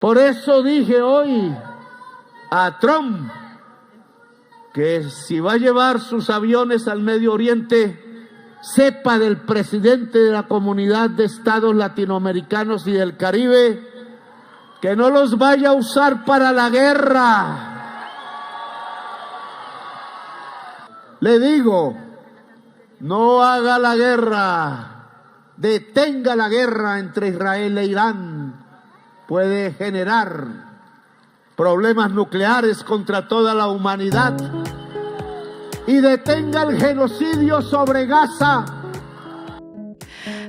Por eso dije hoy a Trump que si va a llevar sus aviones al Medio Oriente, sepa del presidente de la Comunidad de Estados Latinoamericanos y del Caribe que no los vaya a usar para la guerra. Le digo, no haga la guerra, detenga la guerra entre Israel e Irán. Puede generar problemas nucleares contra toda la humanidad y detenga el genocidio sobre Gaza.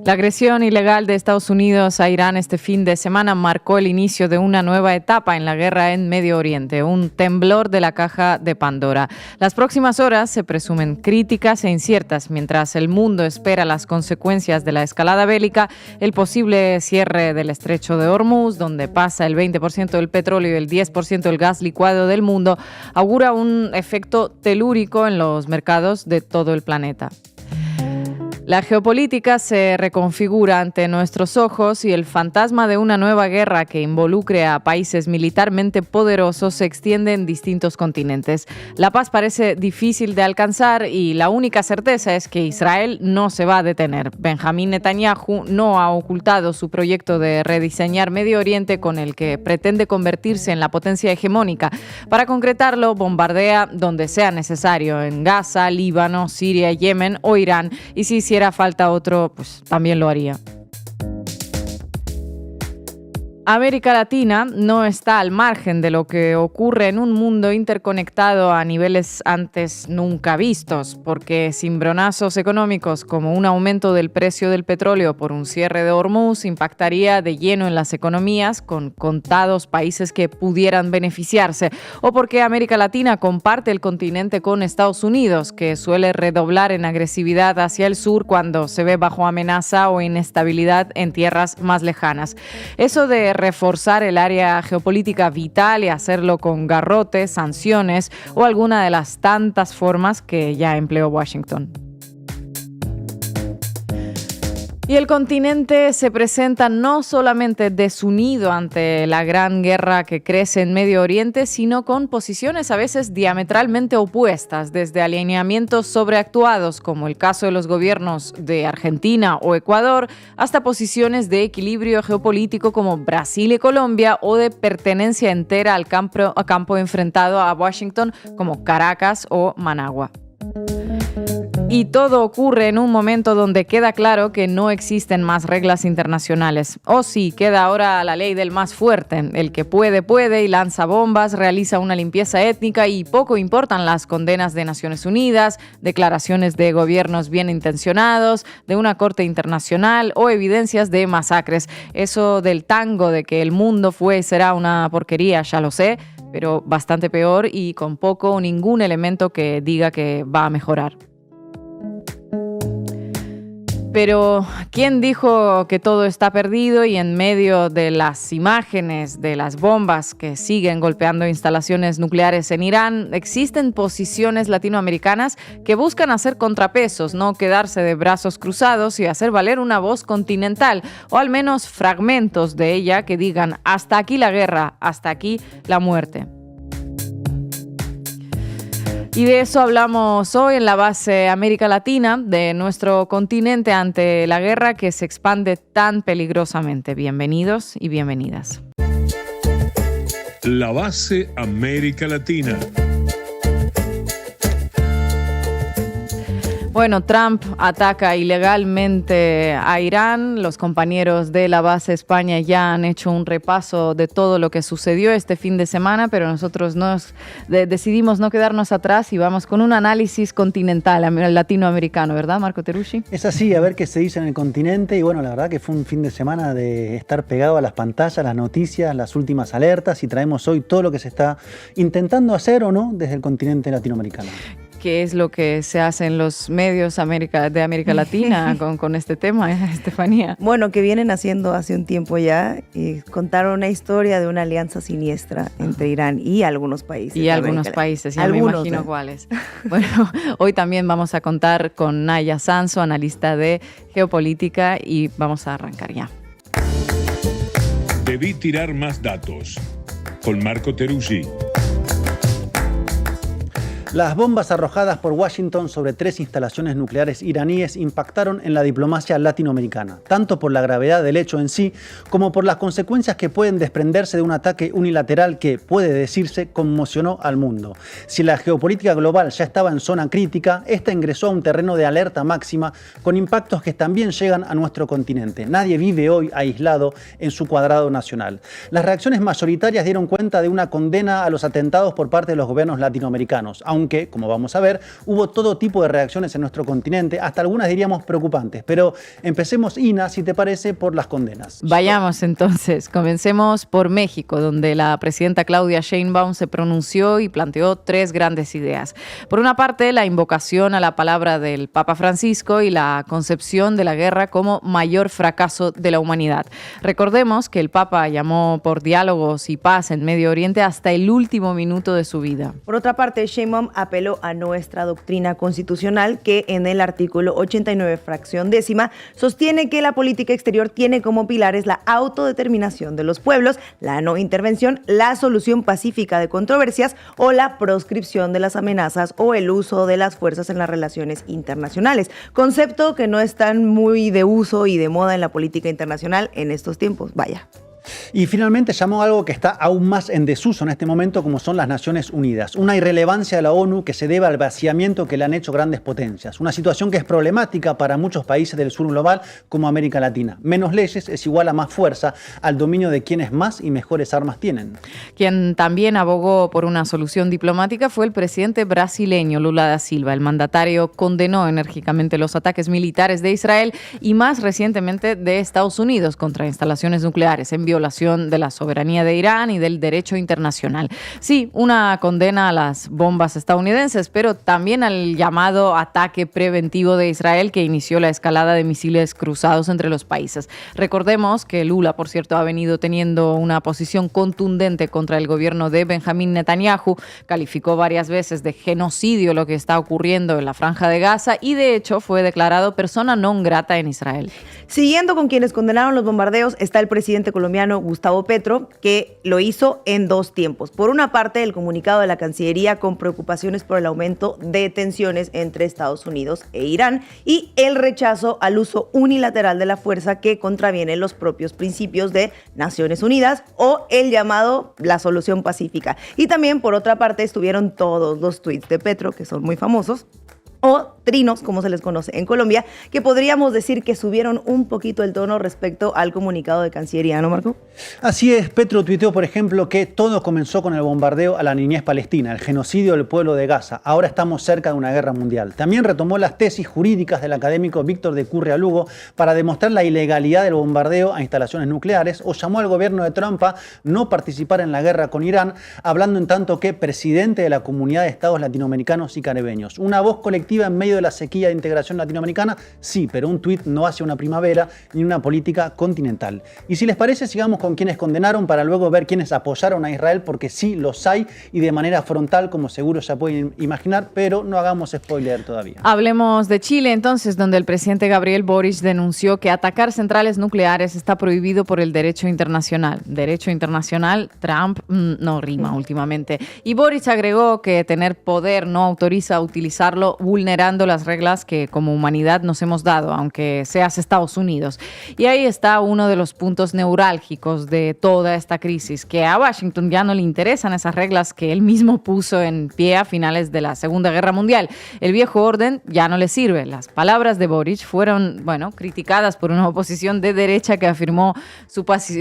La agresión ilegal de Estados Unidos a Irán este fin de semana marcó el inicio de una nueva etapa en la guerra en Medio Oriente, un temblor de la caja de Pandora. Las próximas horas se presumen críticas e inciertas mientras el mundo espera las consecuencias de la escalada bélica, el posible cierre del estrecho de Hormuz, donde pasa el 20% del petróleo y el 10% del gas licuado del mundo, augura un efecto telúrico en los mercados de todo el planeta. La geopolítica se reconfigura ante nuestros ojos y el fantasma de una nueva guerra que involucre a países militarmente poderosos se extiende en distintos continentes. La paz parece difícil de alcanzar y la única certeza es que Israel no se va a detener. Benjamín Netanyahu no ha ocultado su proyecto de rediseñar Medio Oriente con el que pretende convertirse en la potencia hegemónica. Para concretarlo, bombardea donde sea necesario, en Gaza, Líbano, Siria, Yemen o Irán, y si hiciera falta otro, pues también lo haría. América Latina no está al margen de lo que ocurre en un mundo interconectado a niveles antes nunca vistos, porque cimbronazos económicos como un aumento del precio del petróleo por un cierre de Hormuz impactaría de lleno en las economías con contados países que pudieran beneficiarse, o porque América Latina comparte el continente con Estados Unidos, que suele redoblar en agresividad hacia el sur cuando se ve bajo amenaza o inestabilidad en tierras más lejanas. Eso de reforzar el área geopolítica vital y hacerlo con garrotes, sanciones o alguna de las tantas formas que ya empleó Washington. Y el continente se presenta no solamente desunido ante la gran guerra que crece en Medio Oriente, sino con posiciones a veces diametralmente opuestas, desde alineamientos sobreactuados, como el caso de los gobiernos de Argentina o Ecuador, hasta posiciones de equilibrio geopolítico como Brasil y Colombia, o de pertenencia entera al campo enfrentado a Washington como Caracas o Managua. Y todo ocurre en un momento donde queda claro que no existen más reglas internacionales. O sí, queda ahora la ley del más fuerte. El que puede, puede y lanza bombas, realiza una limpieza étnica y poco importan las condenas de Naciones Unidas, declaraciones de gobiernos bien intencionados, de una corte internacional o evidencias de masacres. Eso del tango de que el mundo fue y será una porquería, ya lo sé, pero bastante peor y con poco o ningún elemento que diga que va a mejorar. Pero, ¿quién dijo que todo está perdido? Y en medio de las imágenes de las bombas que siguen golpeando instalaciones nucleares en Irán, existen posiciones latinoamericanas que buscan hacer contrapesos, no quedarse de brazos cruzados y hacer valer una voz continental, o al menos fragmentos de ella que digan hasta aquí la guerra, hasta aquí la muerte. Y de eso hablamos hoy en la base América Latina, de nuestro continente ante la guerra que se expande tan peligrosamente. Bienvenidos y bienvenidas. La base América Latina. Bueno, Trump ataca ilegalmente a Irán. Los compañeros de la base España ya han hecho un repaso de todo lo que sucedió este fin de semana, pero nosotros decidimos no quedarnos atrás y vamos con un análisis continental latinoamericano, ¿verdad, Marco Teruggi? Es así, a ver qué se dice en el continente. Y bueno, la verdad que fue un fin de semana de estar pegado a las pantallas, las noticias, las últimas alertas, y traemos hoy todo lo que se está intentando hacer o no desde el continente latinoamericano. ¿Qué es lo que se hace en los medios de América Latina con este tema, Estefanía? Bueno, que vienen haciendo hace un tiempo ya, y contaron una historia de una alianza siniestra entre Irán y algunos países. Y algunos países, ya me imagino cuáles. Bueno, hoy también vamos a contar con Naya Sanso, analista de geopolítica, y vamos a arrancar ya. Debí tirar más datos. Con Marco Teruggi. Las bombas arrojadas por Washington sobre 3 instalaciones nucleares iraníes impactaron en la diplomacia latinoamericana, tanto por la gravedad del hecho en sí, como por las consecuencias que pueden desprenderse de un ataque unilateral que, puede decirse, conmocionó al mundo. Si la geopolítica global ya estaba en zona crítica, esta ingresó a un terreno de alerta máxima, con impactos que también llegan a nuestro continente. Nadie vive hoy aislado en su cuadrado nacional. Las reacciones mayoritarias dieron cuenta de una condena a los atentados por parte de los gobiernos latinoamericanos, aunque, como vamos a ver, hubo todo tipo de reacciones en nuestro continente, hasta algunas diríamos preocupantes. Pero empecemos, Ina, si te parece, por las condenas. Vayamos entonces, comencemos por México, donde la presidenta Claudia Sheinbaum se pronunció y planteó 3 grandes ideas. Por una parte, la invocación a la palabra del Papa Francisco y la concepción de la guerra como mayor fracaso de la humanidad. Recordemos que el Papa llamó por diálogos y paz en Medio Oriente hasta el último minuto de su vida. Por otra parte, Sheinbaum apeló a nuestra doctrina constitucional que en el artículo 89, fracción 10ª, sostiene que la política exterior tiene como pilares la autodeterminación de los pueblos, la no intervención, la solución pacífica de controversias o la proscripción de las amenazas o el uso de las fuerzas en las relaciones internacionales. Concepto que no es tan muy de uso y de moda en la política internacional en estos tiempos. Vaya. Y finalmente llamó a algo que está aún más en desuso en este momento, como son las Naciones Unidas. Una irrelevancia de la ONU que se debe al vaciamiento que le han hecho grandes potencias. Una situación que es problemática para muchos países del sur global como América Latina. Menos leyes es igual a más fuerza, al dominio de quienes más y mejores armas tienen. Quien también abogó por una solución diplomática fue el presidente brasileño Lula da Silva. El mandatario condenó enérgicamente los ataques militares de Israel y más recientemente de Estados Unidos contra instalaciones nucleares en violación de la soberanía de Irán y del derecho internacional. Sí, una condena a las bombas estadounidenses, pero también al llamado ataque preventivo de Israel que inició la escalada de misiles cruzados entre los países. Recordemos que Lula, por cierto, ha venido teniendo una posición contundente contra el gobierno de Benjamín Netanyahu, calificó varias veces de genocidio lo que está ocurriendo en la Franja de Gaza y de hecho fue declarado persona non grata en Israel. Siguiendo con quienes condenaron los bombardeos está el presidente colombiano Gustavo Petro, que lo hizo en 2 tiempos. Por una parte, el comunicado de la Cancillería con preocupaciones por el aumento de tensiones entre Estados Unidos e Irán y el rechazo al uso unilateral de la fuerza que contraviene los propios principios de Naciones Unidas o el llamado la solución pacífica. Y también, por otra parte, estuvieron todos los tuits de Petro, que son muy famosos, o trinos, como se les conoce en Colombia, que podríamos decir que subieron un poquito el tono respecto al comunicado de Cancillería, ¿no, Marco? Así es, Petro tuiteó, por ejemplo, que todo comenzó con el bombardeo a la niñez palestina, el genocidio del pueblo de Gaza. Ahora estamos cerca de una guerra mundial. También retomó las tesis jurídicas del académico Víctor de Curria Lugo para demostrar la ilegalidad del bombardeo a instalaciones nucleares, o llamó al gobierno de Trump a no participar en la guerra con Irán, hablando en tanto que presidente de la Comunidad de Estados Latinoamericanos y Caribeños. Una voz colectiva en medio de la sequía de integración latinoamericana, sí, pero un tuit no hace una primavera ni una política continental. Y si les parece, sigamos con quienes condenaron para luego ver quienes apoyaron a Israel, porque sí los hay y de manera frontal, como seguro ya pueden imaginar, pero no hagamos spoiler todavía. Hablemos de Chile entonces, donde el presidente Gabriel Boric denunció que atacar centrales nucleares está prohibido por el derecho internacional. Derecho internacional, Trump no rima últimamente. Y Boric agregó que tener poder no autoriza a utilizarlo vulnerando las reglas que como humanidad nos hemos dado, aunque seas Estados Unidos. Y ahí está uno de los puntos neurálgicos de toda esta crisis, que a Washington ya no le interesan esas reglas que él mismo puso en pie a finales de la Segunda Guerra Mundial. El viejo orden ya no le sirve. Las palabras de Boric fueron, criticadas por una oposición de derecha que afirmó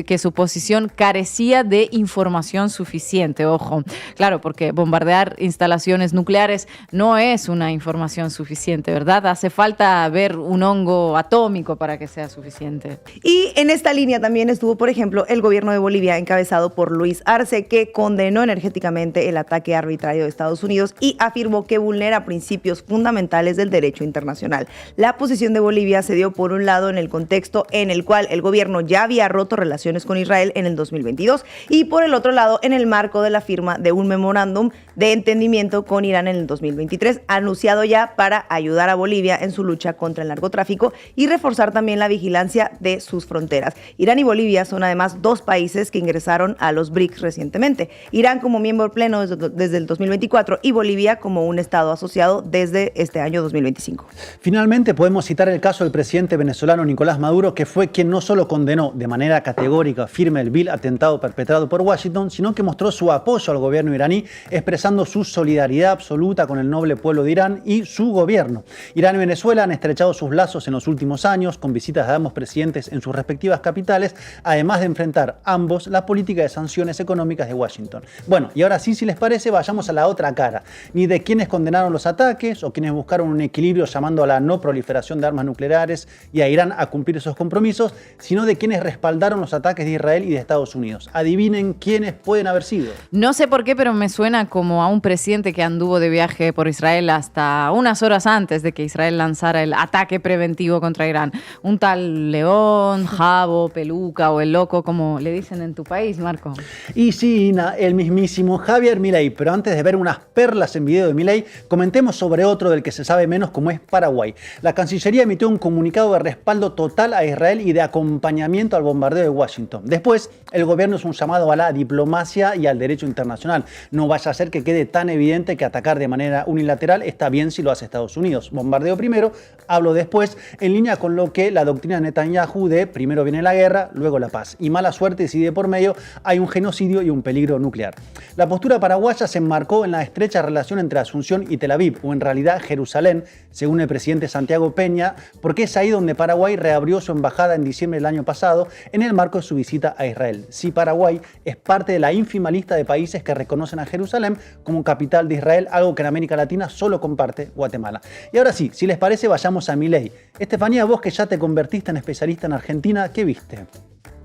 que su posición carecía de información suficiente. Ojo, claro, porque bombardear instalaciones nucleares no es una información suficiente, ¿verdad? Hace falta ver un hongo atómico para que sea suficiente. Y en esta línea también estuvo, por ejemplo, el gobierno de Bolivia encabezado por Luis Arce, que condenó enérgicamente el ataque arbitrario de Estados Unidos y afirmó que vulnera principios fundamentales del derecho internacional. La posición de Bolivia se dio por un lado en el contexto en el cual el gobierno ya había roto relaciones con Israel en el 2022 y por el otro lado en el marco de la firma de un memorándum de entendimiento con Irán en el 2023, anunciado ya Bolivia para ayudar a Bolivia en su lucha contra el narcotráfico y reforzar también la vigilancia de sus fronteras. Irán y Bolivia son además dos países que ingresaron a los BRICS recientemente. Irán como miembro pleno desde el 2024 y Bolivia como un estado asociado desde este año 2025. Finalmente podemos citar el caso del presidente venezolano Nicolás Maduro, que fue quien no solo condenó de manera categórica, firme, el vil atentado perpetrado por Washington, sino que mostró su apoyo al gobierno iraní, expresando su solidaridad absoluta con el noble pueblo de Irán y su gobierno. Irán y Venezuela han estrechado sus lazos en los últimos años, con visitas de ambos presidentes en sus respectivas capitales, además de enfrentar ambos la política de sanciones económicas de Washington. Bueno, y ahora sí, si les parece, vayamos a la otra cara. Ni de quienes condenaron los ataques o quienes buscaron un equilibrio llamando a la no proliferación de armas nucleares y a Irán a cumplir esos compromisos, sino de quienes respaldaron los ataques de Israel y de Estados Unidos. Adivinen quiénes pueden haber sido. No sé por qué, pero me suena como a un presidente que anduvo de viaje por Israel hasta unas horas antes de que Israel lanzara el ataque preventivo contra Irán. Un tal León, Jabo, Peluca o el Loco, como le dicen en tu país, Marco. Y sí, Ina, el mismísimo Javier Milei. Pero antes de ver unas perlas en video de Milei, comentemos sobre otro del que se sabe menos, como es Paraguay. La Cancillería emitió un comunicado de respaldo total a Israel y de acompañamiento al bombardeo de Washington. Después, el gobierno hizo un llamado a la diplomacia y al derecho internacional. No vaya a ser que quede tan evidente que atacar de manera unilateral está bien si lo hace Estados Unidos. Bombardeo primero, hablo después, en línea con lo que la doctrina de Netanyahu de primero viene la guerra, luego la paz. Y mala suerte si de por medio hay un genocidio y un peligro nuclear. La postura paraguaya se enmarcó en la estrecha relación entre Asunción y Tel Aviv, o en realidad Jerusalén, según el presidente Santiago Peña, porque es ahí donde Paraguay reabrió su embajada en diciembre del año pasado en el marco de su visita a Israel. Sí, Paraguay es parte de la ínfima lista de países que reconocen a Jerusalén como capital de Israel, algo que en América Latina solo comparte Guatemala. Y ahora sí, si les parece, vayamos a Milei. Estefanía, vos que ya te convertiste en especialista en Argentina, ¿qué viste?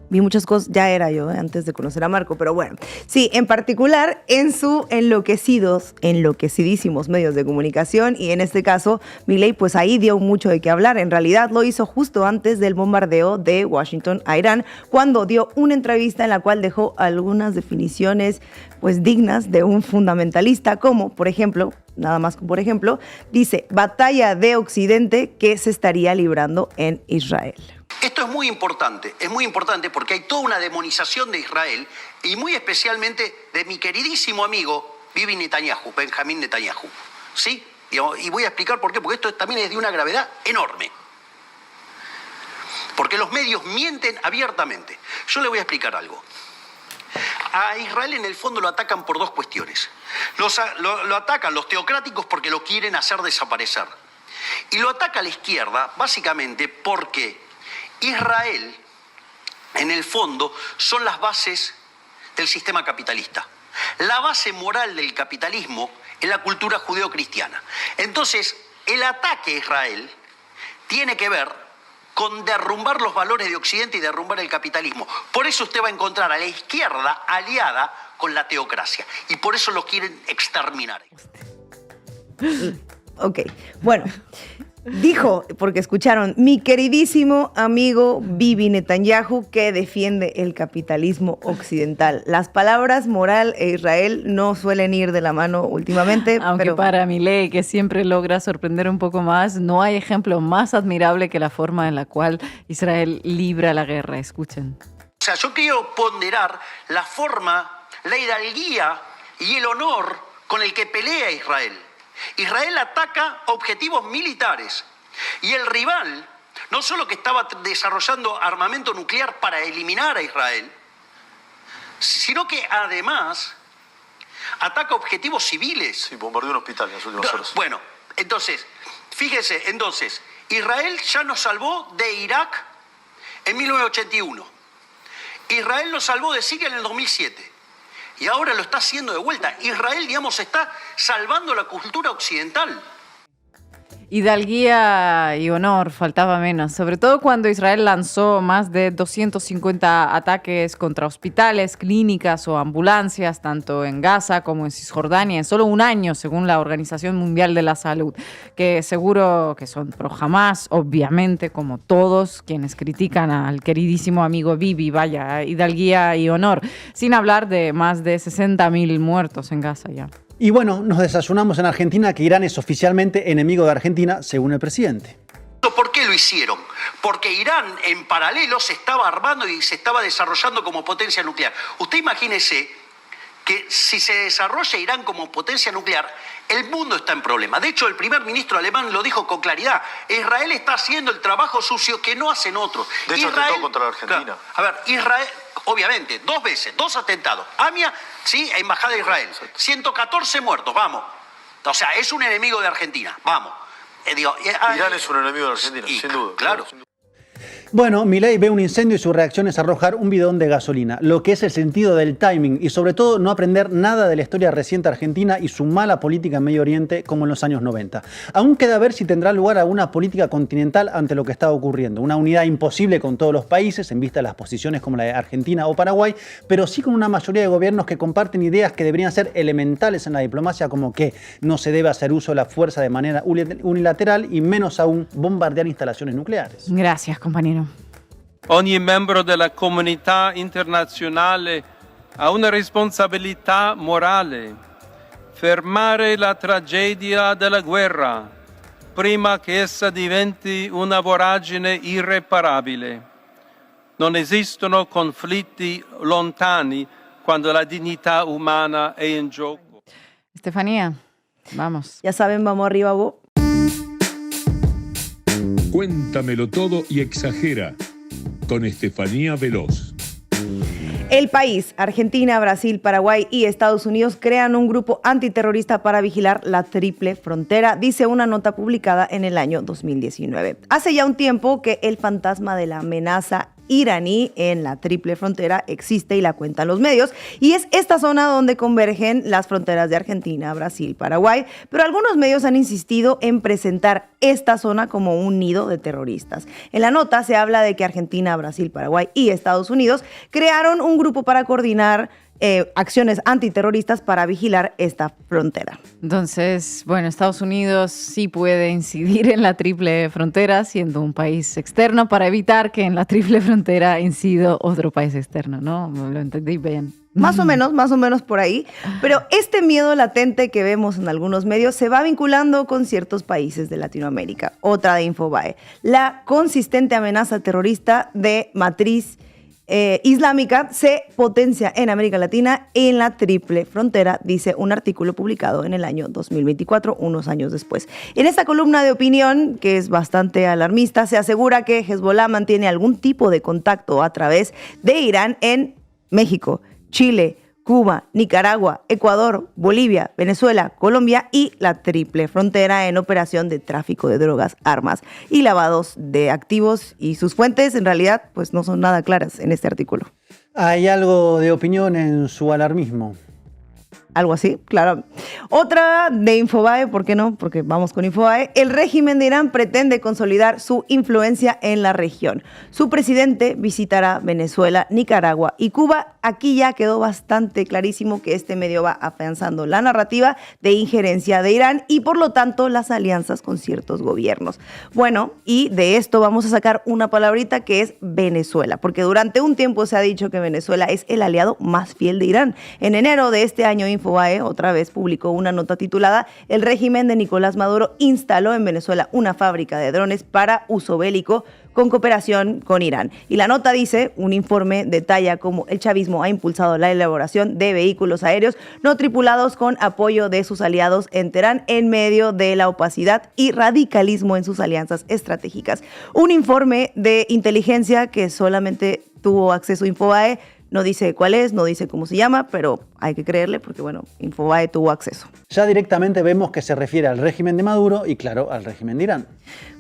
Vi muchas cosas, ya era yo antes de conocer a Marco, pero bueno. Sí, en particular en su enloquecidísimos medios de comunicación, y en este caso Milei pues ahí dio mucho de qué hablar. En realidad lo hizo justo antes del bombardeo de Washington a Irán, cuando dio una entrevista en la cual dejó algunas definiciones pues dignas de un fundamentalista, como por ejemplo, nada más por ejemplo, dice: batalla de Occidente que se estaría librando en Israel. Esto es muy importante porque hay toda una demonización de Israel y muy especialmente de mi queridísimo amigo Bibi Netanyahu, Benjamín Netanyahu. ¿Sí? Y voy a explicar por qué, porque esto también es de una gravedad enorme. Porque los medios mienten abiertamente. Yo le voy a explicar algo. A Israel en el fondo lo atacan por dos cuestiones. Lo atacan los teocráticos porque lo quieren hacer desaparecer. Y lo ataca la izquierda básicamente porque Israel, en el fondo, son las bases del sistema capitalista. La base moral del capitalismo es la cultura judeocristiana. Entonces, el ataque a Israel tiene que ver con derrumbar los valores de Occidente y derrumbar el capitalismo. Por eso usted va a encontrar a la izquierda aliada con la teocracia. Y por eso lo quieren exterminar. Ok, bueno. Dijo, porque escucharon, mi queridísimo amigo Bibi Netanyahu, que defiende el capitalismo occidental. Las palabras moral e Israel no suelen ir de la mano últimamente. Aunque pero para Milei, que siempre logra sorprender un poco más, no hay ejemplo más admirable que la forma en la cual Israel libra la guerra. Escuchen. O sea, yo quiero ponderar la forma, la hidalguía y el honor con el que pelea Israel. Israel ataca objetivos militares y el rival no solo que estaba desarrollando armamento nuclear para eliminar a Israel, sino que además ataca objetivos civiles. Sí, bombardeó un hospital en las últimas horas. Bueno, entonces, fíjese, Israel ya nos salvó de Irak en 1981. Israel nos salvó de Siria en el 2007. Y ahora lo está haciendo de vuelta. Israel, digamos, está salvando la cultura occidental. Hidalguía y honor, faltaba menos. Sobre todo cuando Israel lanzó más de 250 ataques contra hospitales, clínicas o ambulancias, tanto en Gaza como en Cisjordania, en solo un año, según la Organización Mundial de la Salud, que seguro que son pro Hamás, obviamente, como todos quienes critican al queridísimo amigo Bibi. Vaya, hidalguía y honor. Sin hablar de más de 60.000 muertos en Gaza ya. Y bueno, nos desayunamos en Argentina que Irán es oficialmente enemigo de Argentina, según el presidente. ¿Por qué lo hicieron? Porque Irán en paralelo se estaba armando y se estaba desarrollando como potencia nuclear. Usted imagínese que si se desarrolla Irán como potencia nuclear, el mundo está en problemas. De hecho, el primer ministro alemán lo dijo con claridad. Israel está haciendo el trabajo sucio que no hacen otros. De hecho, atentó contra la Argentina. Claro, a ver, Israel, obviamente, 2 veces, 2 atentados. AMIA, sí, Embajada de Israel. 114 muertos, vamos. O sea, es un enemigo de Argentina, vamos. Irán es un enemigo de Argentina, sin duda. Claro. Bueno, Milei ve un incendio y su reacción es arrojar un bidón de gasolina, lo que es el sentido del timing y sobre todo no aprender nada de la historia reciente argentina y su mala política en Medio Oriente como en los años 90. Aún queda ver si tendrá lugar alguna política continental ante lo que está ocurriendo. Una unidad imposible con todos los países en vista de las posiciones como la de Argentina o Paraguay, pero sí con una mayoría de gobiernos que comparten ideas que deberían ser elementales en la diplomacia, como que no se debe hacer uso de la fuerza de manera unilateral y menos aún bombardear instalaciones nucleares. Gracias, compañero. Ogni membro della comunità internazionale ha una responsabilità morale: fermare la tragedia della guerra prima che essa diventi una voragine irreparabile. Non esistono conflitti lontani quando la dignità umana è in gioco. Estefanía, vamos. Ya saben, vamos arriba, Bo. Cuéntamelo todo y exagera, con Estefanía Veloz. El país, Argentina, Brasil, Paraguay y Estados Unidos crean un grupo antiterrorista para vigilar la triple frontera, dice una nota publicada en el año 2019. Hace ya un tiempo que el fantasma de la amenaza iraní en la triple frontera existe y la cuentan los medios, y es esta zona donde convergen las fronteras de Argentina, Brasil, Paraguay, pero algunos medios han insistido en presentar esta zona como un nido de terroristas. En la nota se habla de que Argentina, Brasil, Paraguay y Estados Unidos crearon un grupo para coordinar acciones antiterroristas para vigilar esta frontera. Entonces, bueno, Estados Unidos sí puede incidir en la triple frontera, siendo un país externo, para evitar que en la triple frontera incida otro país externo, ¿no? Lo entendí bien. Más o menos por ahí. Pero este miedo latente que vemos en algunos medios se va vinculando con ciertos países de Latinoamérica. Otra de Infobae. La consistente amenaza terrorista de matriz islámica se potencia en América Latina en la triple frontera, dice un artículo publicado en el año 2024, unos años después. En esta columna de opinión, que es bastante alarmista, se asegura que Hezbollah mantiene algún tipo de contacto a través de Irán en México, Chile, Cuba, Nicaragua, Ecuador, Bolivia, Venezuela, Colombia y la triple frontera en operación de tráfico de drogas, armas y lavados de activos, y sus fuentes en realidad pues no son nada claras en este artículo. Hay algo de opinión en su alarmismo. Algo así, claro. Otra de Infobae, ¿por qué no? Porque vamos con Infobae. El régimen de Irán pretende consolidar su influencia en la región. Su presidente visitará Venezuela, Nicaragua y Cuba. Aquí ya quedó bastante clarísimo que este medio va afianzando la narrativa de injerencia de Irán y por lo tanto las alianzas con ciertos gobiernos. Bueno, y de esto vamos a sacar una palabrita que es Venezuela, porque durante un tiempo se ha dicho que Venezuela es el aliado más fiel de Irán. En enero de este año, Infobae otra vez publicó una nota titulada "El régimen de Nicolás Maduro instaló en Venezuela una fábrica de drones para uso bélico con cooperación con Irán". Y la nota dice, un informe detalla cómo el chavismo ha impulsado la elaboración de vehículos aéreos no tripulados con apoyo de sus aliados en Teherán en medio de la opacidad y radicalismo en sus alianzas estratégicas. Un informe de inteligencia que solamente tuvo acceso a Infobae. No dice cuál es, no dice cómo se llama, pero hay que creerle porque, bueno, Infobae tuvo acceso. Ya directamente vemos que se refiere al régimen de Maduro y, claro, al régimen de Irán.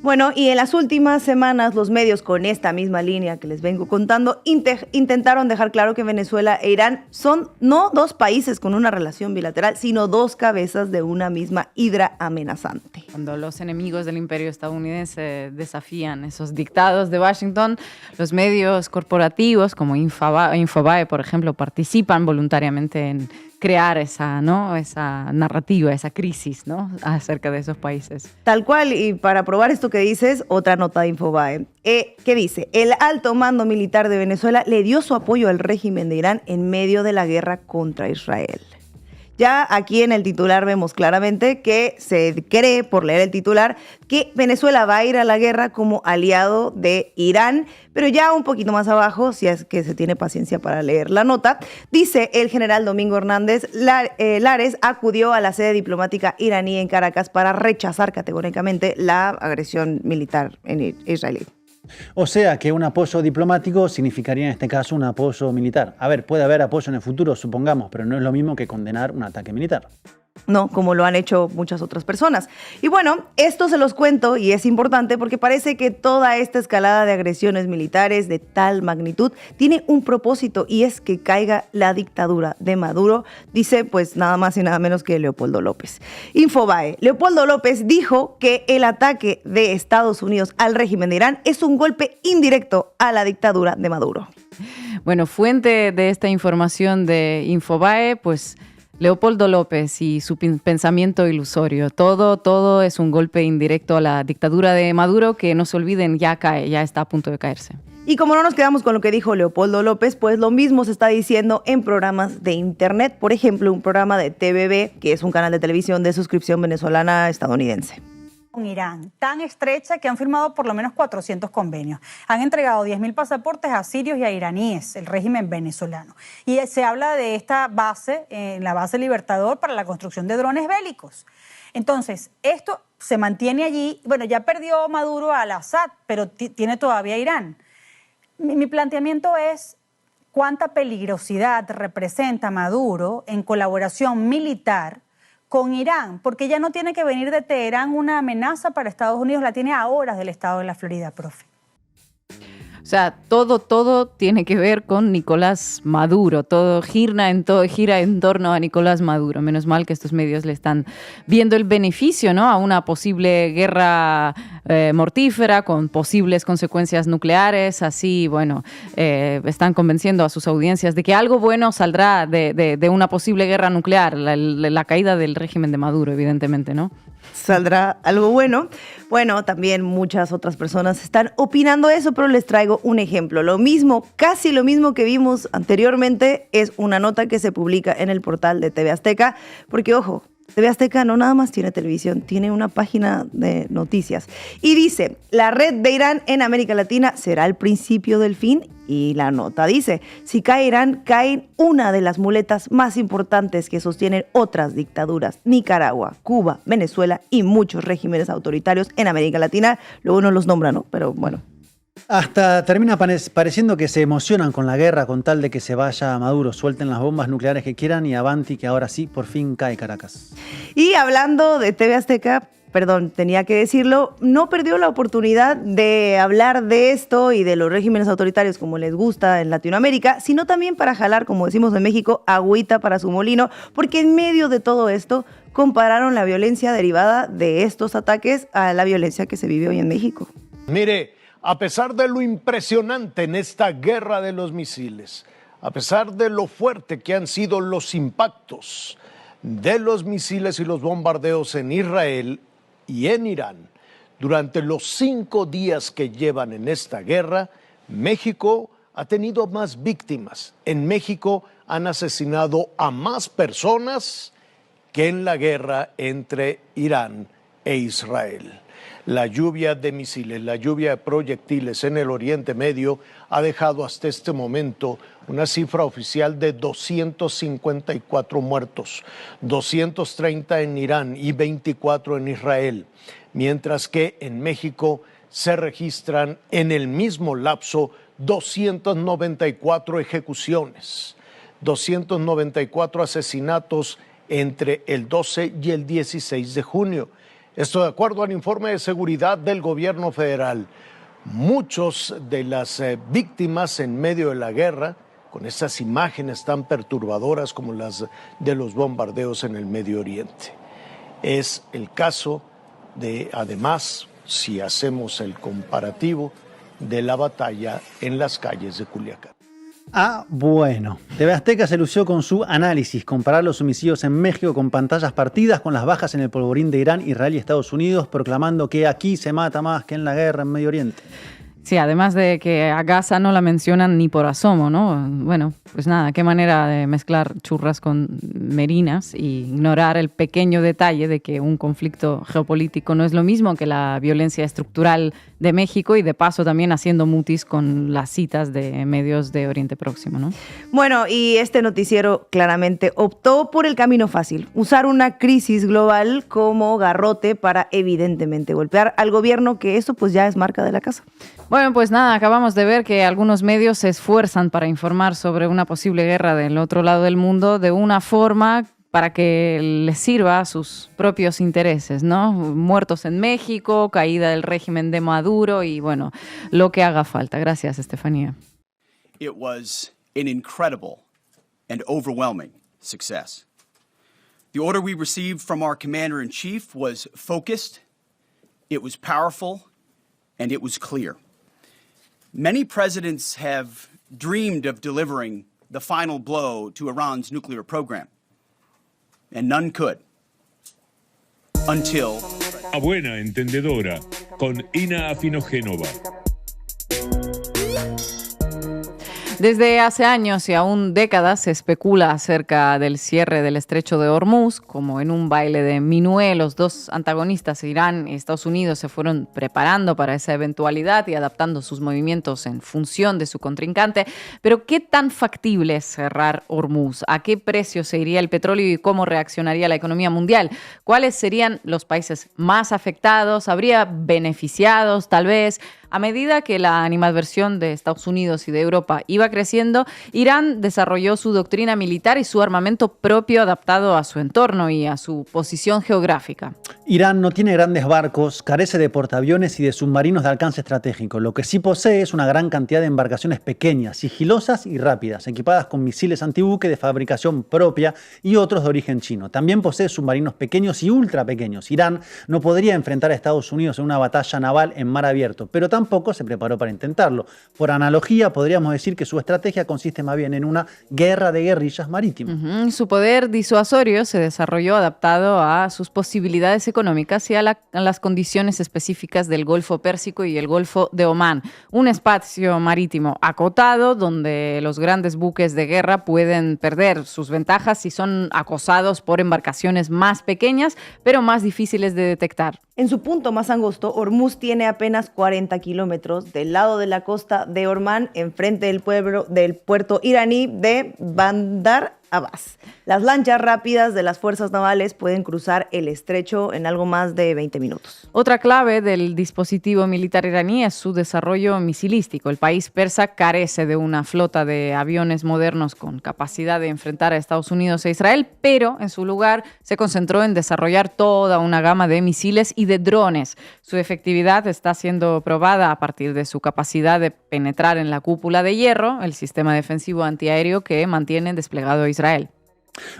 Bueno, y en las últimas semanas los medios con esta misma línea que les vengo contando intentaron dejar claro que Venezuela e Irán son no dos países con una relación bilateral, sino dos cabezas de una misma hidra amenazante. Cuando los enemigos del imperio estadounidense desafían esos dictados de Washington, los medios corporativos como Infobae, por ejemplo, participan voluntariamente en crear esa, ¿no?, esa narrativa, esa crisis, ¿no?, acerca de esos países. Tal cual, y para probar esto que dices, otra nota de Infobae. ¿Qué dice? El alto mando militar de Venezuela le dio su apoyo al régimen de Irán en medio de la guerra contra Israel. Ya aquí en el titular vemos claramente que se cree, por leer el titular, que Venezuela va a ir a la guerra como aliado de Irán, pero ya un poquito más abajo, si es que se tiene paciencia para leer la nota, dice el general Domingo Hernández Lares acudió a la sede diplomática iraní en Caracas para rechazar categóricamente la agresión militar en israelí. O sea que un apoyo diplomático significaría en este caso un apoyo militar. A ver, puede haber apoyo en el futuro, supongamos, pero no es lo mismo que condenar un ataque militar. No, como lo han hecho muchas otras personas. Y bueno, esto se los cuento y es importante porque parece que toda esta escalada de agresiones militares de tal magnitud tiene un propósito y es que caiga la dictadura de Maduro, dice pues nada más y nada menos que Leopoldo López. Infobae, Leopoldo López dijo que el ataque de Estados Unidos al régimen de Irán es un golpe indirecto a la dictadura de Maduro. Bueno, fuente de esta información de Infobae, pues Leopoldo López y su pensamiento ilusorio. Todo es un golpe indirecto a la dictadura de Maduro que no se olviden, ya cae, ya está a punto de caerse. Y como no nos quedamos con lo que dijo Leopoldo López, pues lo mismo se está diciendo en programas de internet. Por ejemplo, un programa de TVB, que es un canal de televisión de suscripción venezolana estadounidense. Con Irán, tan estrecha que han firmado por lo menos 400 convenios. Han entregado 10.000 pasaportes a sirios y a iraníes, el régimen venezolano. Y se habla de esta base, la base Libertador, para la construcción de drones bélicos. Entonces, esto se mantiene allí. Bueno, ya perdió Maduro al Assad, pero tiene todavía Irán. Mi planteamiento es cuánta peligrosidad representa Maduro en colaboración militar con Irán, porque ya no tiene que venir de Teherán una amenaza para Estados Unidos, la tiene a horas del estado de la Florida, profe. O sea, todo tiene que ver con Nicolás Maduro, todo gira en torno a Nicolás Maduro. Menos mal que estos medios le están viendo el beneficio, ¿no?, a una posible guerra mortífera con posibles consecuencias nucleares. Así, bueno, están convenciendo a sus audiencias de que algo bueno saldrá de una posible guerra nuclear, la caída del régimen de Maduro, evidentemente, ¿no? Saldrá algo bueno. Bueno, también muchas otras personas están opinando eso, pero les traigo un ejemplo. Lo mismo, casi lo mismo que vimos anteriormente, es una nota que se publica en el portal de TV Azteca, porque ojo, TV Azteca no nada más tiene televisión, tiene una página de noticias. Y dice, la red de Irán en América Latina será el principio del fin. Y la nota dice, si cae Irán, cae una de las muletas más importantes que sostienen otras dictaduras, Nicaragua, Cuba, Venezuela y muchos regímenes autoritarios en América Latina. Luego no los nombra, ¿no? Pero bueno. Hasta termina pareciendo que se emocionan con la guerra con tal de que se vaya Maduro, suelten las bombas nucleares que quieran y avanti que ahora sí, por fin cae Caracas. Y hablando de TV Azteca, perdón, tenía que decirlo, no perdió la oportunidad de hablar de esto y de los regímenes autoritarios como les gusta en Latinoamérica, sino también para jalar, como decimos en México, agüita para su molino, porque en medio de todo esto compararon la violencia derivada de estos ataques a la violencia que se vive hoy en México. Mire, a pesar de lo impresionante en esta guerra de los misiles, a pesar de lo fuerte que han sido los impactos de los misiles y los bombardeos en Israel y en Irán, durante los 5 días que llevan en esta guerra, México ha tenido más víctimas. En México han asesinado a más personas que en la guerra entre Irán e Israel. La lluvia de misiles, la lluvia de proyectiles en el Oriente Medio ha dejado hasta este momento una cifra oficial de 254 muertos, 230 en Irán y 24 en Israel, mientras que en México se registran en el mismo lapso 294 ejecuciones, 294 asesinatos entre el 12 y el 16 de junio. Esto de acuerdo al informe de seguridad del gobierno federal. Muchos de las víctimas en medio de la guerra, con estas imágenes tan perturbadoras como las de los bombardeos en el Medio Oriente. Es el caso de, además, si hacemos el comparativo, de la batalla en las calles de Culiacán. Ah, bueno. TV Azteca se lució con su análisis, comparar los homicidios en México con pantallas partidas, con las bajas en el polvorín de Irán, Israel y Estados Unidos, proclamando que aquí se mata más que en la guerra en Medio Oriente. Sí, además de que a Gaza no la mencionan ni por asomo, ¿no? Bueno, pues nada, qué manera de mezclar churras con merinas y ignorar el pequeño detalle de que un conflicto geopolítico no es lo mismo que la violencia estructural de México y de paso también haciendo mutis con las citas de medios de Oriente Próximo, ¿no? Bueno, y este noticiero claramente optó por el camino fácil, usar una crisis global como garrote para evidentemente golpear al gobierno, que eso pues ya es marca de la casa. Bueno, pues nada, acabamos de ver que algunos medios se esfuerzan para informar sobre una posible guerra del otro lado del mundo de una forma para que les sirva a sus propios intereses, ¿no? Muertos en México, caída del régimen de Maduro y, bueno, lo que haga falta. Gracias, Estefanía. It was an incredible and overwhelming success. The order we received from our commander-in-chief was focused, it was powerful, and it was clear. Many presidents have dreamed of delivering the final blow to Iran's nuclear program, and none could. Until... A buena entendedora, con Ina Afinogénova. Desde hace años y aún décadas se especula acerca del cierre del estrecho de Hormuz, como en un baile de minué. Los dos antagonistas, Irán y Estados Unidos, se fueron preparando para esa eventualidad y adaptando sus movimientos en función de su contrincante. Pero ¿qué tan factible es cerrar Hormuz? ¿A qué precio se iría el petróleo y cómo reaccionaría la economía mundial? ¿Cuáles serían los países más afectados? ¿Habría beneficiados, tal vez? A medida que la animadversión de Estados Unidos y de Europa iba creciendo, Irán desarrolló su doctrina militar y su armamento propio adaptado a su entorno y a su posición geográfica. Irán no tiene grandes barcos, carece de portaaviones y de submarinos de alcance estratégico. Lo que sí posee es una gran cantidad de embarcaciones pequeñas, sigilosas y rápidas, equipadas con misiles antibuque de fabricación propia y otros de origen chino. También posee submarinos pequeños y ultra pequeños. Irán no podría enfrentar a Estados Unidos en una batalla naval en mar abierto, pero tampoco se preparó para intentarlo. Por analogía, podríamos decir que su estrategia consiste más bien en una guerra de guerrillas marítimas. Su poder disuasorio se desarrolló adaptado a sus posibilidades económicas y a las condiciones específicas del Golfo Pérsico y el Golfo de Omán. Un espacio marítimo acotado donde los grandes buques de guerra pueden perder sus ventajas si son acosados por embarcaciones más pequeñas, pero más difíciles de detectar. En su punto más angosto, Hormuz tiene apenas 40 kilómetros del lado de la costa de Omán, enfrente del puerto iraní de Bandar Abbas. Las lanchas rápidas de las fuerzas navales pueden cruzar el estrecho en algo más de 20 minutos. Otra clave del dispositivo militar iraní es su desarrollo misilístico. El país persa carece de una flota de aviones modernos con capacidad de enfrentar a Estados Unidos e Israel, pero en su lugar se concentró en desarrollar toda una gama de misiles y de drones. Su efectividad está siendo probada a partir de su capacidad de penetrar en la cúpula de hierro, el sistema defensivo antiaéreo que mantiene desplegado Israel.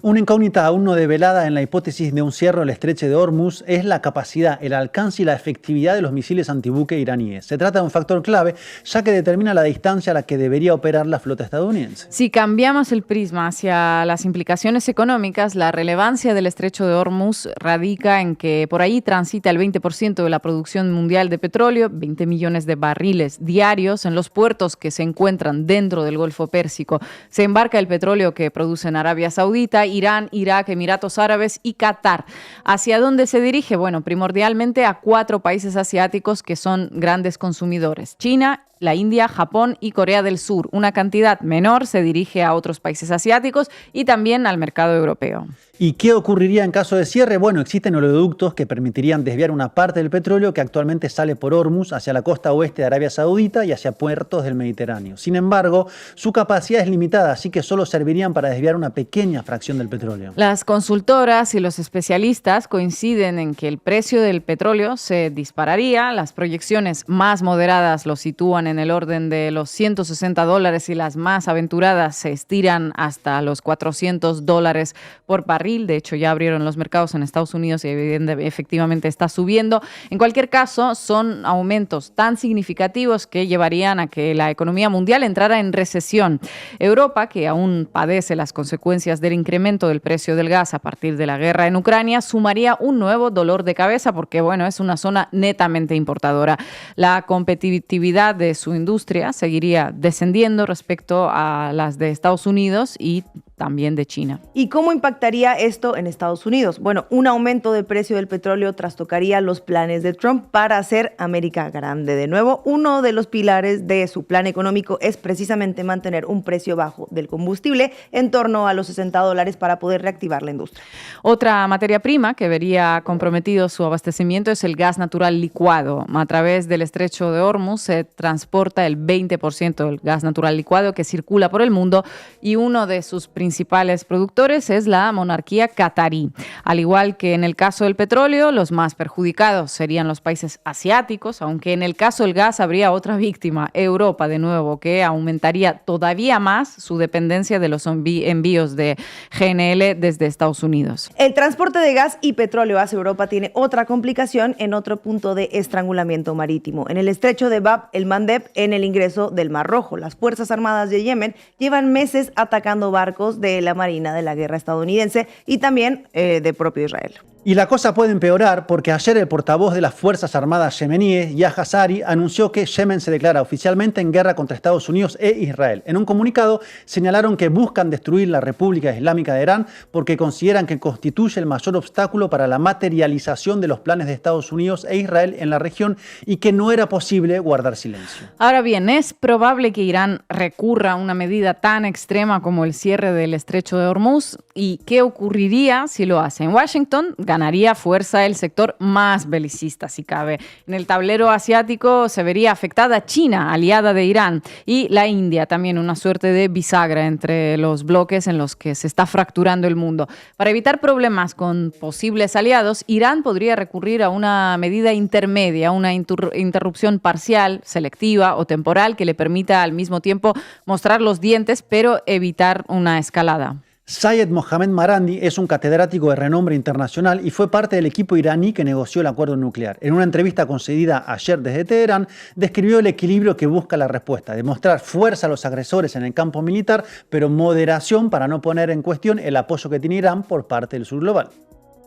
Una incógnita aún no develada en la hipótesis de un cierre del estrecho de Hormuz es la capacidad, el alcance y la efectividad de los misiles antibuque iraníes. Se trata de un factor clave, ya que determina la distancia a la que debería operar la flota estadounidense. Si cambiamos el prisma hacia las implicaciones económicas, la relevancia del estrecho de Hormuz radica en que por ahí transita el 20% de la producción mundial de petróleo, 20 millones de barriles diarios en los puertos que se encuentran dentro del Golfo Pérsico. Se embarca el petróleo que producen Arabia Saudita, Irán, Irak, Emiratos Árabes y Qatar. ¿Hacia dónde se dirige? Bueno, primordialmente a 4 países asiáticos que son grandes consumidores: China, la India, Japón y Corea del Sur. Una cantidad menor se dirige a otros países asiáticos y también al mercado europeo. ¿Y qué ocurriría en caso de cierre? Bueno, existen oleoductos que permitirían desviar una parte del petróleo que actualmente sale por Hormuz hacia la costa oeste de Arabia Saudita y hacia puertos del Mediterráneo. Sin embargo, su capacidad es limitada, así que solo servirían para desviar una pequeña fracción del petróleo. Las consultoras y los especialistas coinciden en que el precio del petróleo se dispararía. Las proyecciones más moderadas lo sitúan en el orden de los $160 y las más aventuradas se estiran hasta los $400 por barril. De hecho, ya abrieron los mercados en Estados Unidos y efectivamente está subiendo. En cualquier caso, son aumentos tan significativos que llevarían a que la economía mundial entrara en recesión. Europa, que aún padece las consecuencias del incremento del precio del gas a partir de la guerra en Ucrania, sumaría un nuevo dolor de cabeza porque, bueno, es una zona netamente importadora. La competitividad de su industria seguiría descendiendo respecto a las de Estados Unidos y también de China. ¿Y cómo impactaría esto en Estados Unidos? Bueno, un aumento del precio del petróleo trastocaría los planes de Trump para hacer América grande de nuevo. Uno de los pilares de su plan económico es precisamente mantener un precio bajo del combustible en torno a los $60 para poder reactivar la industria. Otra materia prima que vería comprometido su abastecimiento es el gas natural licuado. A través del estrecho de Hormuz se transporta el 20% del gas natural licuado que circula por el mundo y uno de sus principales productores es la monarquía catarí. Al igual que en el caso del petróleo, los más perjudicados serían los países asiáticos, aunque en el caso del gas habría otra víctima, Europa de nuevo, que aumentaría todavía más su dependencia de los envíos de GNL desde Estados Unidos. El transporte de gas y petróleo hacia Europa tiene otra complicación en otro punto de estrangulamiento marítimo. En el estrecho de Bab el-Mandeb, en el ingreso del Mar Rojo, las Fuerzas Armadas de Yemen llevan meses atacando barcos de la Marina de la Guerra estadounidense y también de propio Israel. Y la cosa puede empeorar porque ayer el portavoz de las Fuerzas Armadas yemeníes, Yahya Sari, anunció que Yemen se declara oficialmente en guerra contra Estados Unidos e Israel. En un comunicado señalaron que buscan destruir la República Islámica de Irán porque consideran que constituye el mayor obstáculo para la materialización de los planes de Estados Unidos e Israel en la región y que no era posible guardar silencio. Ahora bien, es probable que Irán recurra a una medida tan extrema como el cierre del estrecho de Hormuz. ¿Y qué ocurriría si lo hace? En Washington ganaría fuerza el sector más belicista, si cabe. En el tablero asiático se vería afectada China, aliada de Irán, y la India, también una suerte de bisagra entre los bloques en los que se está fracturando el mundo. Para evitar problemas con posibles aliados, Irán podría recurrir a una medida intermedia, una interrupción parcial, selectiva o temporal que le permita al mismo tiempo mostrar los dientes, pero evitar una escalada. Sayed Mohammed Marandi es un catedrático de renombre internacional y fue parte del equipo iraní que negoció el acuerdo nuclear. En una entrevista concedida ayer desde Teherán, describió el equilibrio que busca la respuesta, demostrar fuerza a los agresores en el campo militar, pero moderación para no poner en cuestión el apoyo que tiene Irán por parte del sur global.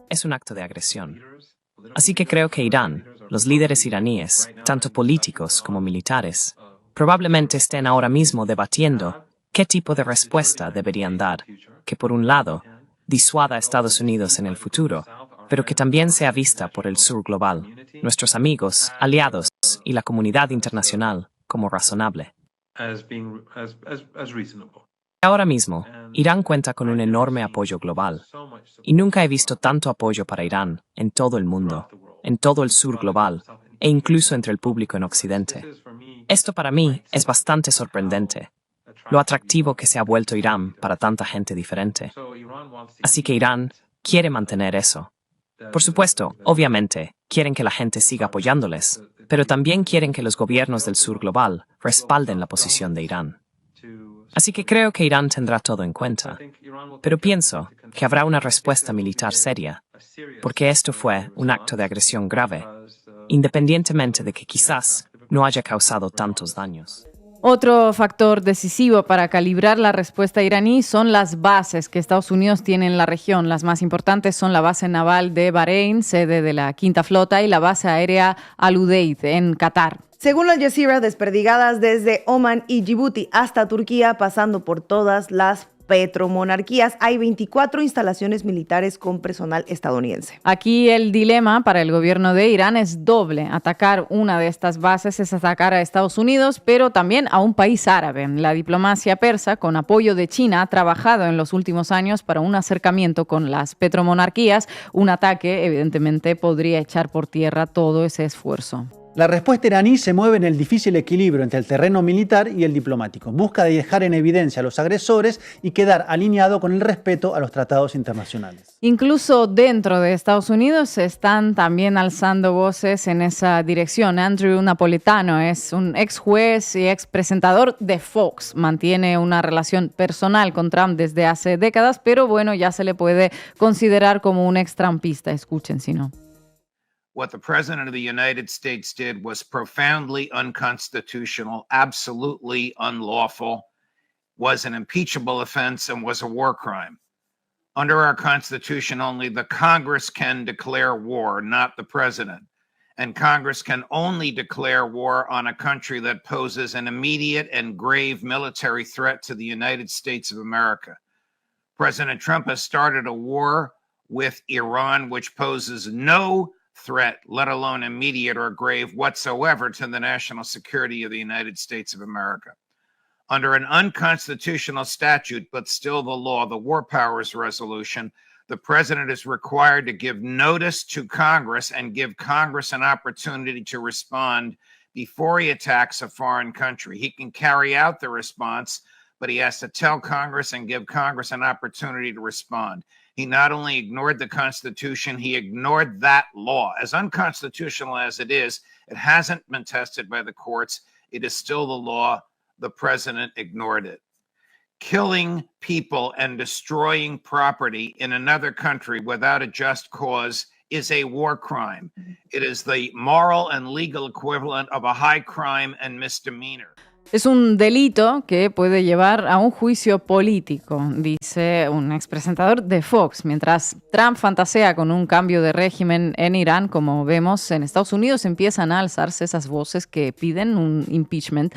Es un acto de agresión. Así que creo que Irán, los líderes iraníes, tanto políticos como militares, probablemente estén ahora mismo debatiendo qué tipo de respuesta deberían dar, que por un lado disuada a Estados Unidos en el futuro, pero que también sea vista por el sur global, nuestros amigos, aliados y la comunidad internacional como razonable. Ahora mismo, Irán cuenta con un enorme apoyo global, y nunca he visto tanto apoyo para Irán en todo el mundo, en todo el sur global, e incluso entre el público en Occidente. Esto para mí es bastante sorprendente, lo atractivo que se ha vuelto Irán para tanta gente diferente. Así que Irán quiere mantener eso. Por supuesto, obviamente, quieren que la gente siga apoyándoles, pero también quieren que los gobiernos del sur global respalden la posición de Irán. Así que creo que Irán tendrá todo en cuenta, pero pienso que habrá una respuesta militar seria, porque esto fue un acto de agresión grave, independientemente de que quizás no haya causado tantos daños. Otro factor decisivo para calibrar la respuesta iraní son las bases que Estados Unidos tiene en la región. Las más importantes son la base naval de Bahrein, sede de la Quinta Flota, y la base aérea Al Udeid en Qatar. Según Al Jazeera, desperdigadas desde Omán y Djibouti hasta Turquía, pasando por todas las petromonarquías, hay 24 instalaciones militares con personal estadounidense. Aquí el dilema para el gobierno de Irán es doble. Atacar una de estas bases es atacar a Estados Unidos, pero también a un país árabe. La diplomacia persa, con apoyo de China, ha trabajado en los últimos años para un acercamiento con las petromonarquías. Un ataque, evidentemente, podría echar por tierra todo ese esfuerzo. La respuesta iraní se mueve en el difícil equilibrio entre el terreno militar y el diplomático. Busca dejar en evidencia a los agresores y quedar alineado con el respeto a los tratados internacionales. Incluso dentro de Estados Unidos se están también alzando voces en esa dirección. Andrew Napolitano es un ex juez y ex presentador de Fox. Mantiene una relación personal con Trump desde hace décadas, pero bueno, ya se le puede considerar como un ex trumpista. Escuchen si no. What the President of the United States did was profoundly unconstitutional, absolutely unlawful, was an impeachable offense, and was a war crime. Under our Constitution, only the Congress can declare war, not the President. and Congress can only declare war on a country that poses an immediate and grave military threat to the United States of America. President Trump has started a war with Iran, which poses no threat, let alone immediate or grave whatsoever, to the national security of the United States of America. Under an unconstitutional statute, but still the law, the War Powers Resolution, the president is required to give notice to Congress and give Congress an opportunity to respond before he attacks a foreign country. He can carry out the response, but he has to tell Congress and give Congress an opportunity to respond. He not only ignored the Constitution, he ignored that law. As unconstitutional as it is, it hasn't been tested by the courts. It is still the law. The president ignored it. Killing people and destroying property in another country without a just cause is a war crime. It is the moral and legal equivalent of a high crime and misdemeanor. Es un delito que puede llevar a un juicio político, dice un expresentador de Fox. Mientras Trump fantasea con un cambio de régimen en Irán, como vemos en Estados Unidos empiezan a alzarse esas voces que piden un impeachment.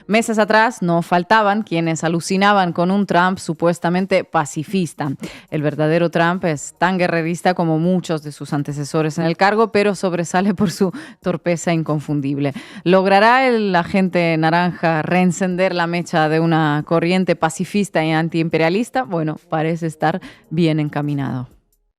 Meses atrás no faltaban quienes alucinaban con un Trump supuestamente pacifista. El verdadero Trump es tan guerrerista como muchos de sus antecesores en el cargo, pero sobresale por su torpeza inconfundible. ¿Logrará el agente naranja reencender la mecha de una corriente pacifista y antiimperialista? Bueno, parece estar bien encaminado.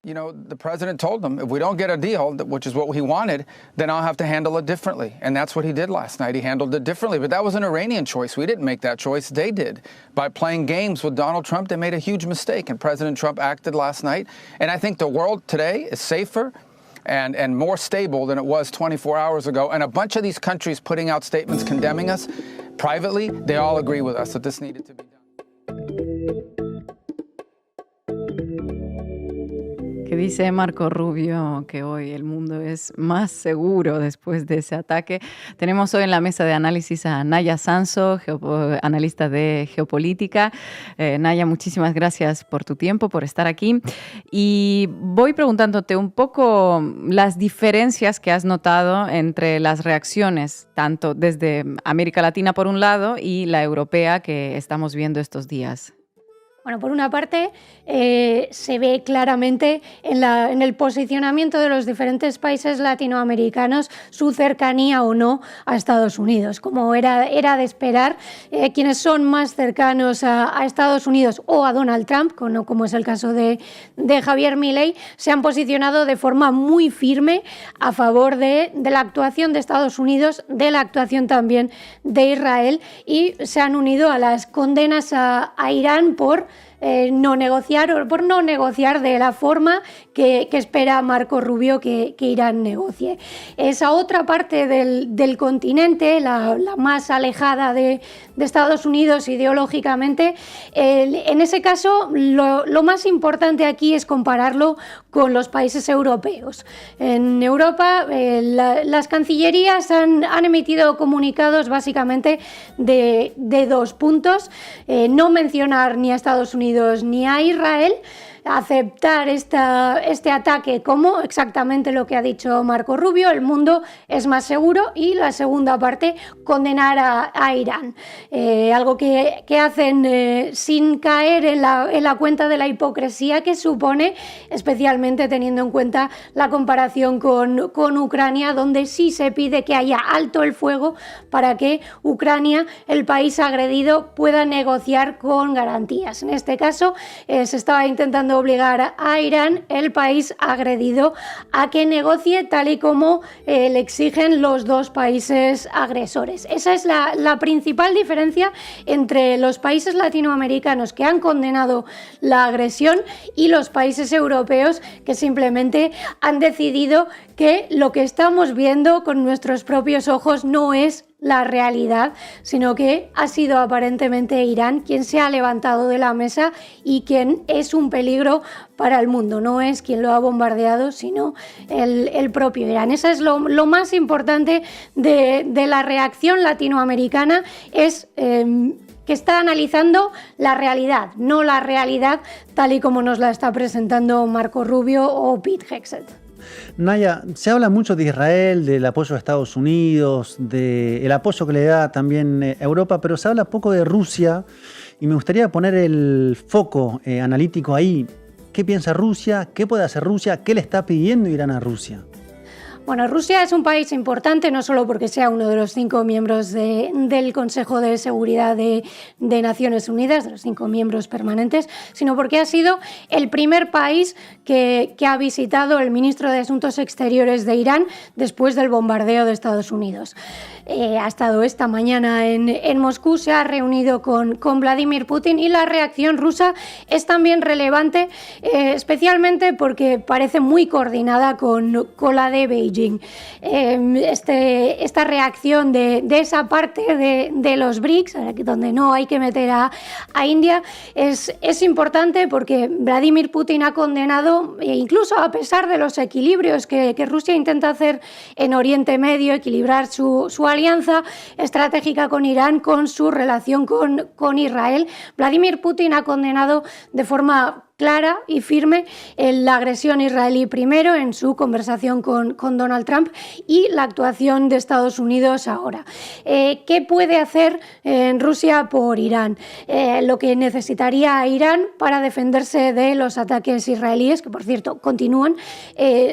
You know, the president told them, if we don't get a deal, which is what he wanted, then I'll have to handle it differently. And that's what he did last night. He handled it differently. But that was an Iranian choice. We didn't make that choice. They did. By playing games with Donald Trump, they made a huge mistake. And President Trump acted last night. And I think the world today is safer and more stable than it was 24 hours ago. And a bunch of these countries putting out statements condemning us, privately, they all agree with us that this needed to be done. Que dice Marco Rubio que hoy el mundo es más seguro después de ese ataque. Tenemos hoy en la mesa de análisis a Naya Sanso, analista de geopolítica. Naya, muchísimas gracias por tu tiempo, por estar aquí. Y voy preguntándote un poco las diferencias que has notado entre las reacciones, tanto desde América Latina por un lado y la europea que estamos viendo estos días. Bueno, por una parte, se ve claramente en el posicionamiento de los diferentes países latinoamericanos su cercanía o no a Estados Unidos. Como era de esperar, quienes son más cercanos a Estados Unidos o a Donald Trump, como es el caso de Javier Milei, se han posicionado de forma muy firme a favor de la actuación de Estados Unidos, de la actuación también de Israel, y se han unido a las condenas a Irán por no negociar o por no negociar de la forma que espera Marco Rubio que Irán negocie. Esa otra parte del continente, la más alejada de Estados Unidos ideológicamente, en ese caso lo más importante aquí es compararlo con los países europeos. En Europa las cancillerías han emitido comunicados básicamente de dos puntos: no mencionar ni a Estados Unidos ni a Israel, aceptar este ataque como exactamente lo que ha dicho Marco Rubio, el mundo es más seguro, y la segunda parte, condenar a Irán. Algo que hacen sin caer en la cuenta de la hipocresía que supone, especialmente teniendo en cuenta la comparación con Ucrania, donde sí se pide que haya alto el fuego para que Ucrania, el país agredido, pueda negociar con garantías. En este caso, se estaba intentando obligar a Irán, el país agredido, a que negocie tal y como le exigen los dos países agresores. Esa es la principal diferencia entre los países latinoamericanos que han condenado la agresión y los países europeos que simplemente han decidido que lo que estamos viendo con nuestros propios ojos no es la realidad, sino que ha sido aparentemente Irán quien se ha levantado de la mesa y quien es un peligro para el mundo. No es quien lo ha bombardeado, sino el propio Irán. Eso es lo más importante de la reacción latinoamericana, es que está analizando la realidad, no la realidad tal y como nos la está presentando Marco Rubio o Pete Hegseth. Naya, se habla mucho de Israel, del apoyo de Estados Unidos, del apoyo que le da también Europa, pero se habla poco de Rusia y me gustaría poner el foco analítico ahí. ¿Qué piensa Rusia? ¿Qué puede hacer Rusia? ¿Qué le está pidiendo Irán a Rusia? Bueno, Rusia es un país importante, no solo porque sea uno de los 5 miembros del Consejo de Seguridad de Naciones Unidas, de los 5 miembros permanentes, sino porque ha sido el primer país que ha visitado el ministro de Asuntos Exteriores de Irán después del bombardeo de Estados Unidos. Ha estado esta mañana en Moscú, se ha reunido con Vladimir Putin y la reacción rusa es también relevante, especialmente porque parece muy coordinada con la de Beijing. Esta reacción de esa parte de los BRICS, donde no hay que meter a India, es importante porque Vladimir Putin ha condenado, incluso a pesar de los equilibrios que Rusia intenta hacer en Oriente Medio, equilibrar su alianza estratégica con Irán, con su relación con Israel. Vladimir Putin ha condenado de forma clara y firme la agresión israelí primero en su conversación con Donald Trump y la actuación de Estados Unidos ahora. ¿Qué puede hacer Rusia por Irán? Lo que necesitaría Irán para defenderse de los ataques israelíes, que por cierto continúan,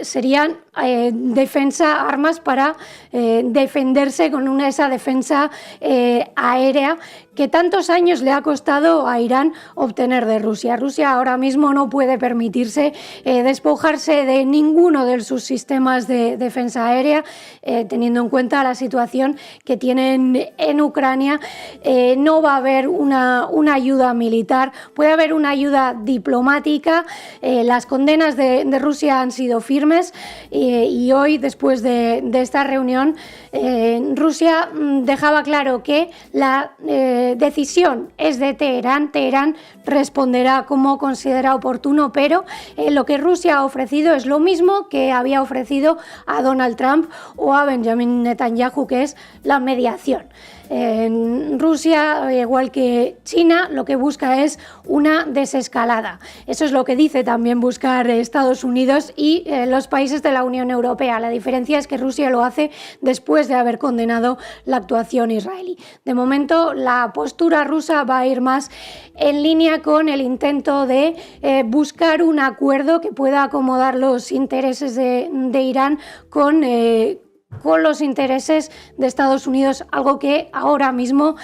serían armas para defenderse con esa defensa aérea que tantos años le ha costado a Irán obtener de Rusia. Rusia ahora mismo no puede permitirse despojarse de ninguno de sus sistemas de defensa aérea, teniendo en cuenta la situación que tienen en Ucrania. No va a haber una ayuda militar, puede haber una ayuda diplomática. Las condenas de Rusia han sido firmes y hoy, después de esta reunión, Rusia dejaba claro que la decisión es de Teherán. Teherán responderá como considera oportuno, pero lo que Rusia ha ofrecido es lo mismo que había ofrecido a Donald Trump o a Benjamin Netanyahu, que es la mediación. Rusia, igual que China, lo que busca es una desescalada. Eso es lo que dice también buscar Estados Unidos y los países de la Unión Europea. La diferencia es que Rusia lo hace después de haber condenado la actuación israelí. De momento, la postura rusa va a ir más en línea con el intento de buscar un acuerdo que pueda acomodar los intereses de Irán con los intereses de Estados Unidos, algo que ahora mismo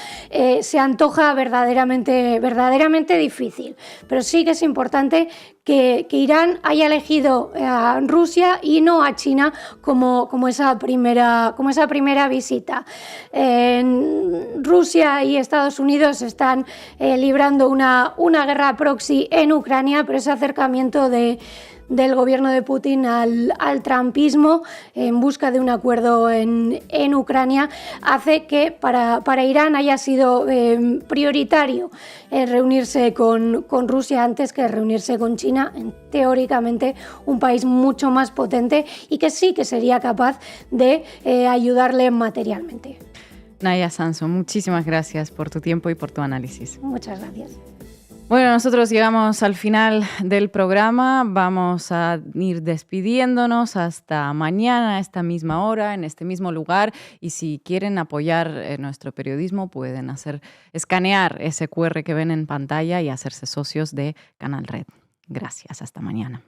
se antoja verdaderamente difícil. Pero sí que es importante que Irán haya elegido a Rusia y no a China como esa primera visita. Rusia y Estados Unidos están librando una guerra proxy en Ucrania, pero ese acercamiento del gobierno de Putin al trumpismo en busca de un acuerdo en Ucrania hace que para Irán haya sido prioritario reunirse con Rusia antes que reunirse con China, teóricamente un país mucho más potente y que sí que sería capaz de ayudarle materialmente. Naya Sanso, muchísimas gracias por tu tiempo y por tu análisis. Muchas gracias. Bueno, nosotros llegamos al final del programa. Vamos a ir despidiéndonos hasta mañana a esta misma hora, en este mismo lugar. Y si quieren apoyar nuestro periodismo, pueden escanear ese QR que ven en pantalla y hacerse socios de Canal Red. Gracias, hasta mañana.